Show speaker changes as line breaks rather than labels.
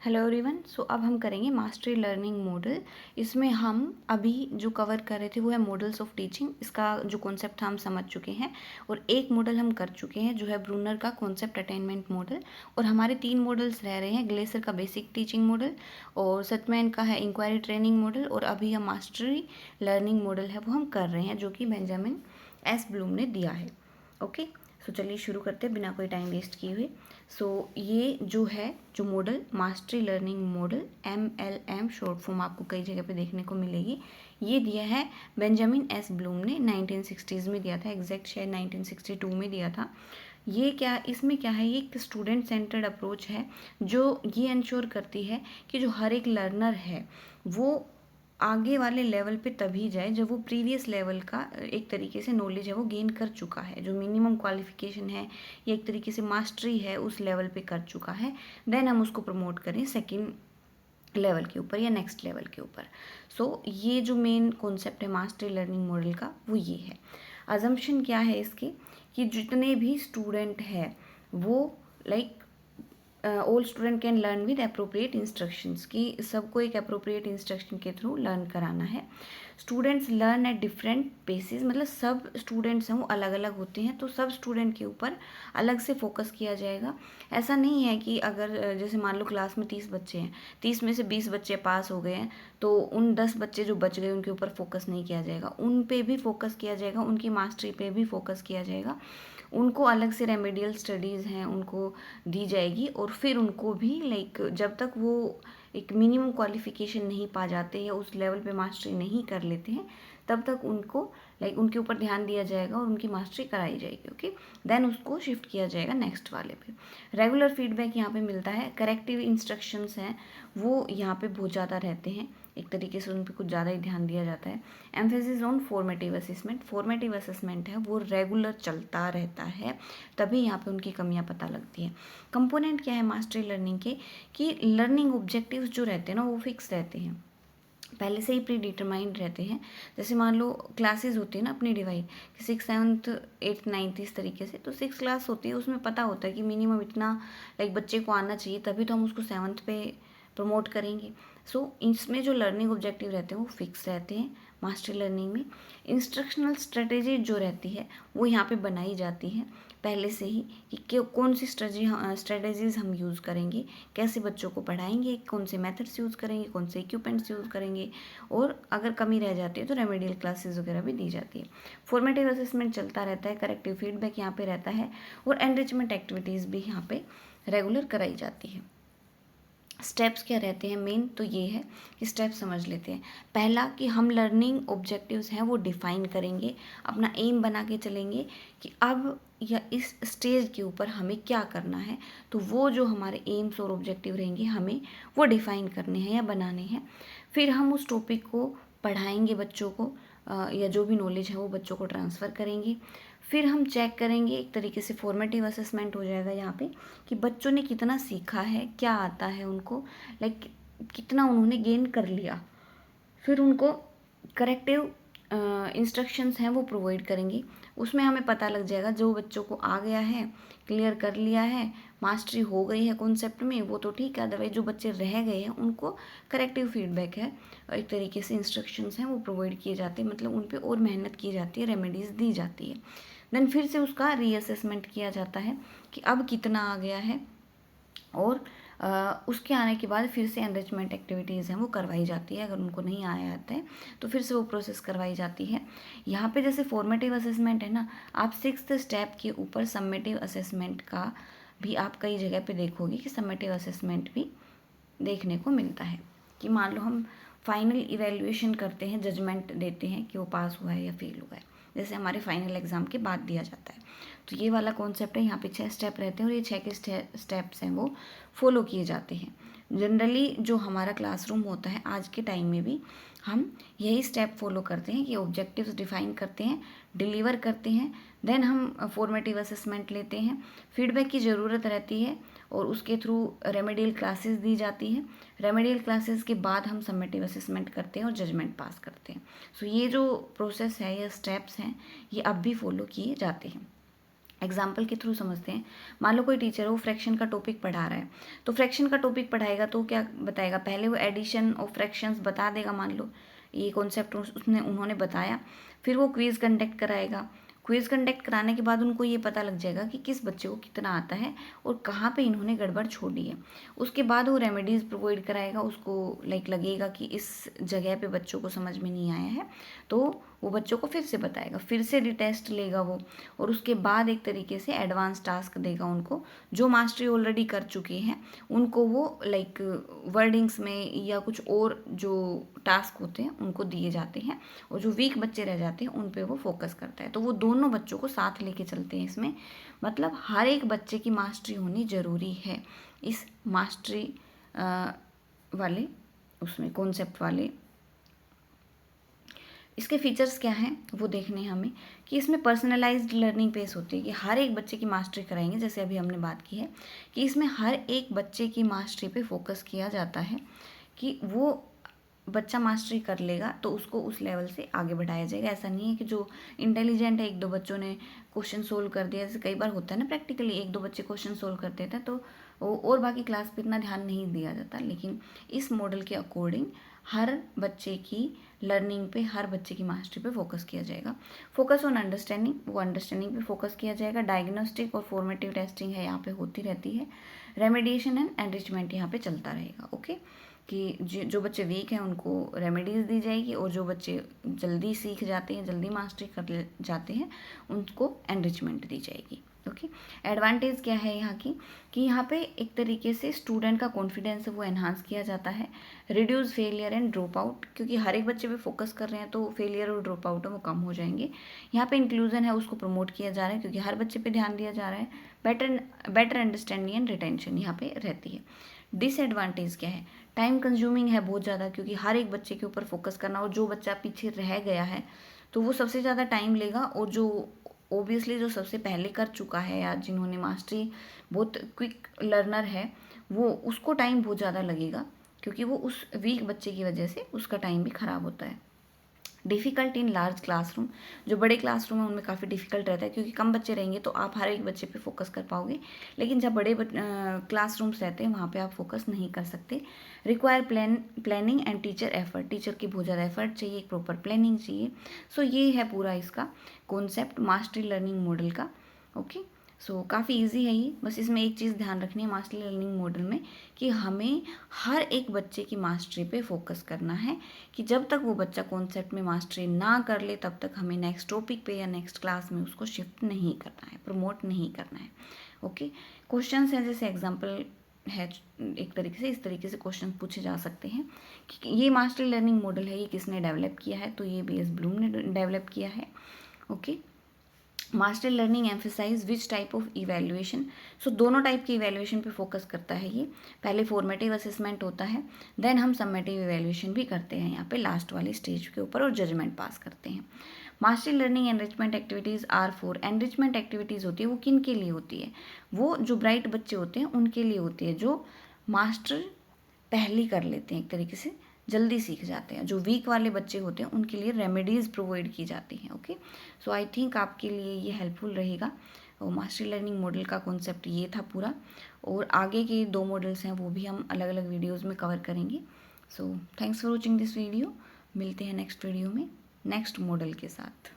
Hello everyone. सो अब हम करेंगे मास्टरी लर्निंग मॉडल। इसमें हम अभी जो कवर कर रहे थे वो है मॉडल्स ऑफ टीचिंग। इसका जो कॉन्सेप्ट हम समझ चुके हैं और एक मॉडल हम कर चुके हैं जो है ब्रूनर का कॉन्सेप्ट अटेनमेंट मॉडल। और हमारे 3 मॉडल्स रह रहे हैं, ग्लेसर का बेसिक टीचिंग मॉडल और सटमैन का है इंक्वायरी ट्रेनिंग मॉडल, और अभी हम मास्टरी लर्निंग मॉडल है वो हम कर रहे हैं जो कि बेंजामिन एस ब्लूम ने दिया है। ओके, सो चलिए शुरू करते हैं बिना कोई टाइम वेस्ट किए हुए। सो ये जो है जो model mastery learning model MLM short form आपको कई जगह पे देखने को मिलेगी, ये दिया है बेंजामिन एस ब्लूम ने 1960s में दिया था, एग्जैक्ट शायद 1962 में दिया था। ये क्या इसमें क्या है, ये एक स्टूडेंट सेंटर्ड अप्रोच है जो ये इंश्योर करती है कि जो हर एक लर्नर है वो आगे वाले लेवल पे तभी जाए जब वो प्रीवियस लेवल का एक तरीके से नॉलेज है वो गेन कर चुका है, जो मिनिमम क्वालिफिकेशन है या एक तरीके से मास्टरी है उस लेवल पे कर चुका है। देन हम उसको प्रमोट करें सेकंड लेवल के ऊपर या नेक्स्ट लेवल के ऊपर। सो ये जो मेन कॉन्सेप्ट है मास्टरी लर्निंग मॉडल का वो ये है। अजम्पशन क्या है इसके कि जितने भी स्टूडेंट है वो like all student can learn with appropriate instructions, कि सबको एक अप्रोप्रिएट इंस्ट्रक्शन के थ्रू लर्न कराना है। Students learn at different paces, मतलब सब स्टूडेंट्स हैं वो अलग अलग होते हैं, तो सब स्टूडेंट के ऊपर अलग से फोकस किया जाएगा। ऐसा नहीं है कि अगर जैसे मान लो क्लास में 30 बच्चे हैं, 30 में से 20 बच्चे पास हो गए हैं तो उन 10 बच्चे जो बच गए उनके ऊपर फोकस नहीं किया जाएगा, उन पे भी फोकस किया जाएगा, उनकी मास्टरी पे भी फोकस किया जाएगा। उनको अलग से रेमेडियल स्टडीज़ हैं उनको दी जाएगी, और फिर उनको भी लाइक जब तक वो एक मिनिमम क्वालिफिकेशन नहीं पा जाते या उस लेवल पे मास्टरी नहीं कर लेते हैं तब तक उनको लाइक उनके ऊपर ध्यान दिया जाएगा और उनकी मास्टरी कराई जाएगी। ओके, देन उसको शिफ्ट किया जाएगा नेक्स्ट वाले पे। रेगुलर फीडबैक यहाँ पे मिलता है, करेक्टिव इंस्ट्रक्शंस हैं वो यहाँ पे बहुत ज़्यादा रहते हैं, एक तरीके से उन पर कुछ ज़्यादा ही ध्यान दिया जाता है। Emphasis on formative assessment, formative assessment है वो रेगुलर चलता रहता है, तभी यहाँ पे उनकी कमियाँ पता लगती हैं। कंपोनेंट क्या है मास्टरी लर्निंग के कि लर्निंग ऑब्जेक्टिव्स जो रहते हैं ना वो फिक्स रहते हैं, पहले से ही प्री डिटरमाइंड रहते हैं। जैसे मान लो क्लासेस होती है ना अपनी डिवाइड कि 6th 7th 8th 9th इस तरीके से, तो 6 क्लास होती है उसमें पता होता है कि मिनिमम इतना लाइक बच्चे को आना चाहिए, तभी तो हम उसको 7th पे प्रमोट करेंगे। सो इसमें जो लर्निंग ऑब्जेक्टिव रहते हैं वो फिक्स रहते हैं मास्टरी लर्निंग में। इंस्ट्रक्शनल स्ट्रेटेजी जो रहती है वो यहाँ पे बनाई जाती है पहले से ही कि कौन सी स्ट्रेटेजीज हम यूज़ करेंगे, कैसे बच्चों को पढ़ाएंगे, कौन से मेथड्स यूज़ करेंगे, कौन से इक्विपमेंट्स यूज़ करेंगे, और अगर कमी रह जाती है तो रेमेडियल क्लासेस वगैरह भी दी जाती है। फॉर्मेटिव असेसमेंट चलता रहता है, करेक्टिव फीडबैक यहाँ पे रहता है, और एनरिचमेंट एक्टिविटीज़ भी यहाँ पे रेगुलर कराई जाती है। स्टेप्स क्या रहते हैं मेन, तो ये है कि स्टेप्स समझ लेते हैं। पहला कि हम लर्निंग ऑब्जेक्टिव्स हैं वो डिफाइन करेंगे, अपना एम बना के चलेंगे कि अब या इस स्टेज के ऊपर हमें क्या करना है, तो वो जो हमारे एम्स और ऑब्जेक्टिव रहेंगे हमें वो डिफाइन करने हैं या बनाने हैं। फिर हम उस टॉपिक को पढ़ाएंगे बच्चों को, या जो भी नॉलेज है वो बच्चों को ट्रांसफ़र करेंगे। फिर हम चेक करेंगे, एक तरीके से फॉर्मेटिव असेसमेंट हो जाएगा यहाँ पे कि बच्चों ने कितना सीखा है, क्या आता है उनको, लाइक कितना उन्होंने गेन कर लिया। फिर उनको करेक्टिव इंस्ट्रक्शंस हैं वो प्रोवाइड करेंगे, उसमें हमें पता लग जाएगा जो बच्चों को आ गया है, क्लियर कर लिया है, मास्टरी हो गई है कॉन्सेप्ट में वो तो ठीक है, अदरवाइज जो बच्चे रह गए हैं उनको करेक्टिव फीडबैक है, एक तरीके से इंस्ट्रक्शंस हैं वो प्रोवाइड किए जाते हैं, मतलब उन पर और मेहनत की जाती है, रेमेडीज़ दी जाती है। देन फिर से उसका रीअसेसमेंट किया जाता है कि अब कितना आ गया है, और उसके आने के बाद फिर से एनरिचमेंट एक्टिविटीज़ हैं वो करवाई जाती है, अगर उनको नहीं आया आता है तो फिर से वो प्रोसेस करवाई जाती है। यहाँ पे जैसे फॉर्मेटिव असेसमेंट है ना, आप 6th स्टेप के ऊपर समेटिव असेसमेंट का भी आप कई जगह पे देखोगे कि समेटिव असेसमेंट भी देखने को मिलता है कि मान लो हम फाइनल इवेल्युएशन करते हैं, जजमेंट देते हैं कि वो पास हुआ है या फेल हुआ है, जैसे हमारे फाइनल एग्ज़ाम के बाद दिया जाता है। तो ये वाला कॉन्सेप्ट है, यहाँ पे 6 स्टेप रहते हैं और ये 6 के स्टेप्स हैं वो फॉलो किए जाते हैं। जनरली जो हमारा क्लासरूम होता है आज के टाइम में भी हम यही स्टेप फॉलो करते हैं कि ऑब्जेक्टिव्स डिफाइन करते हैं, डिलीवर करते हैं, देन हम फॉर्मेटिव असेसमेंट लेते हैं, फीडबैक की ज़रूरत रहती है और उसके थ्रू रेमेडियल क्लासेस दी जाती हैं। रेमेडियल क्लासेस के बाद हम समेटिव असेसमेंट करते हैं और जजमेंट पास करते हैं। सो ये जो प्रोसेस है या स्टेप्स हैं ये अब भी फॉलो किए जाते हैं। एग्जाम्पल के थ्रू समझते हैं। मान लो कोई टीचर है, वो फ्रैक्शन का टॉपिक पढ़ा रहा है, तो फ्रैक्शन का टॉपिक पढ़ाएगा तो क्या बताएगा, पहले वो एडिशन और फ्रैक्शंस बता देगा, मान लो ये कॉन्सेप्ट उन्होंने बताया, फिर वो क्विज़ कंडक्ट कराएगा। क्विज़ कंडक्ट कराने के बाद उनको ये पता लग जाएगा कि किस बच्चे को कितना आता है और कहाँ पे इन्होंने गड़बड़ छोड़ी है। उसके बाद वो रेमेडीज़ प्रोवाइड कराएगा, उसको लगेगा कि इस जगह पे बच्चों को समझ में नहीं आया है, तो वो बच्चों को फिर से बताएगा, फिर से रिटेस्ट लेगा वो, और उसके बाद एक तरीके से एडवांस टास्क देगा उनको। जो मास्टरी ऑलरेडी कर चुके हैं उनको वो वर्डिंग्स में या कुछ और जो टास्क होते हैं उनको दिए जाते हैं, और जो वीक बच्चे रह जाते हैं उन पे वो फोकस करता है। तो वो दोनों बच्चों को साथ लेके चलते हैं इसमें, मतलब हर एक बच्चे की मास्टरी होनी ज़रूरी है इस मास्टरी वाले उसमें कॉन्सेप्ट वाले। इसके फीचर्स क्या हैं वो देखने हैं हमें, कि इसमें पर्सनलाइज्ड लर्निंग पेस होती है, कि हर एक बच्चे की मास्टरी कराएंगे। जैसे अभी हमने बात की है कि इसमें हर एक बच्चे की मास्टरी पे फोकस किया जाता है, कि वो बच्चा मास्टरी कर लेगा तो उसको उस लेवल से आगे बढ़ाया जाएगा। ऐसा नहीं है कि जो इंटेलिजेंट है, एक दो बच्चों ने क्वेश्चन सोल्व कर दिया, जैसे कई बार होता है ना प्रैक्टिकली, एक दो बच्चे क्वेश्चन सोल्व कर देते हैं तो और बाकी क्लास पे इतना ध्यान नहीं दिया जाता। लेकिन इस मॉडल के अकॉर्डिंग हर बच्चे की लर्निंग पे, हर बच्चे की मास्टरी पे फोकस किया जाएगा। फोकस ऑन अंडरस्टैंडिंग, वो अंडरस्टैंडिंग पे फोकस किया जाएगा। डायग्नोस्टिक और फॉर्मेटिव टेस्टिंग है यहाँ पे होती रहती है। रेमेडिएशन एंड एनरिचमेंट यहाँ पे चलता रहेगा। ओके, कि जो बच्चे वीक हैं उनको रेमेडीज़ दी जाएगी, और जो बच्चे जल्दी सीख जाते हैं, जल्दी मास्टरी कर जाते हैं, उनको एनरिचमेंट दी जाएगी। ओके, एडवांटेज क्या है यहाँ की, कि यहाँ पे एक तरीके से स्टूडेंट का कॉन्फिडेंस है वो एनहांस किया जाता है। Reduce failure and drop out, क्योंकि हर एक बच्चे पे फोकस कर रहे हैं तो फेलियर और ड्रॉप आउट है वो कम हो जाएंगे। यहाँ पे इंक्लूजन है उसको प्रमोट किया जा रहा है, क्योंकि हर बच्चे पे ध्यान दिया जा रहा है। बेटर अंडरस्टैंडिंग एंड रिटेंशन यहाँ पे रहती है। डिसएडवांटेज क्या है, टाइम कंज्यूमिंग है बहुत ज़्यादा, क्योंकि हर एक बच्चे के ऊपर फोकस करना, और जो बच्चा पीछे रह गया है तो वो सबसे ज़्यादा टाइम लेगा, और जो ओबियसली जो सबसे पहले कर चुका है या जिन्होंने मास्टरी बहुत क्विक लर्नर है वो उसको टाइम बहुत ज़्यादा लगेगा, क्योंकि वो उस वीक बच्चे की वजह से उसका टाइम भी ख़राब होता है। डिफ़िकल्ट इन लार्ज क्लासरूम, जो बड़े क्लासरूम है उनमें काफ़ी डिफ़िकल्ट रहता है, क्योंकि कम बच्चे रहेंगे तो आप हर एक बच्चे पे फोकस कर पाओगे, लेकिन जब बड़े क्लासरूम्स रहते हैं वहाँ पे आप फोकस नहीं कर सकते। Require planning and teacher effort, teacher की बहुत ज़्यादा एफर्ट चाहिए, एक प्रॉपर प्लानिंग चाहिए। सो ये है पूरा इसका कॉन्सेप्ट मास्टरी लर्निंग मॉडल का। ओके, सो काफ़ी इजी है ये, बस इसमें एक चीज़ ध्यान रखनी है मास्टरी लर्निंग मॉडल में, कि हमें हर एक बच्चे की मास्टरी पे फोकस करना है, कि जब तक वो बच्चा कॉन्सेप्ट में मास्टरी ना कर ले तब तक हमें नेक्स्ट टॉपिक पे या नेक्स्ट क्लास में उसको शिफ्ट नहीं करना है, प्रमोट नहीं करना है। ओके, क्वेश्चंस हैं, जैसे एग्जांपल है एक तरीके से, इस तरीके से क्वेश्चन पूछे जा सकते हैं कि ये मास्टरी लर्निंग मॉडल है, ये किसने डेवलप किया है, तो ये BS ब्लूम ने डेवलप किया है। Okay, master learning emphasise which type of evaluation, so दोनों टाइप की इवेल्युएशन पे फोकस करता है ये। पहले फॉर्मेटिव असेसमेंट होता है, देन हम समेटिव इवेल्युएशन भी करते हैं यहाँ पे लास्ट वाली स्टेज के ऊपर, और जजमेंट पास करते हैं। Master learning enrichment activities are for, enrichment activities होती है वो किन के लिए होती है, वो जो ब्राइट बच्चे होते हैं उनके लिए होती है, जो मास्टर पहले कर लेते हैं, एक तरीके से जल्दी सीख जाते हैं। जो वीक वाले बच्चे होते हैं उनके लिए रेमेडीज़ प्रोवाइड की जाती हैं। ओके, सो आई थिंक आपके लिए ये हेल्पफुल रहेगा। और मास्टरी लर्निंग मॉडल का कॉन्सेप्ट ये था पूरा, और आगे के 2 मॉडल्स हैं वो भी हम अलग अलग वीडियोज़ में कवर करेंगे। So thanks for watching this video, मिलते हैं नेक्स्ट वीडियो में नेक्स्ट मॉडल के साथ।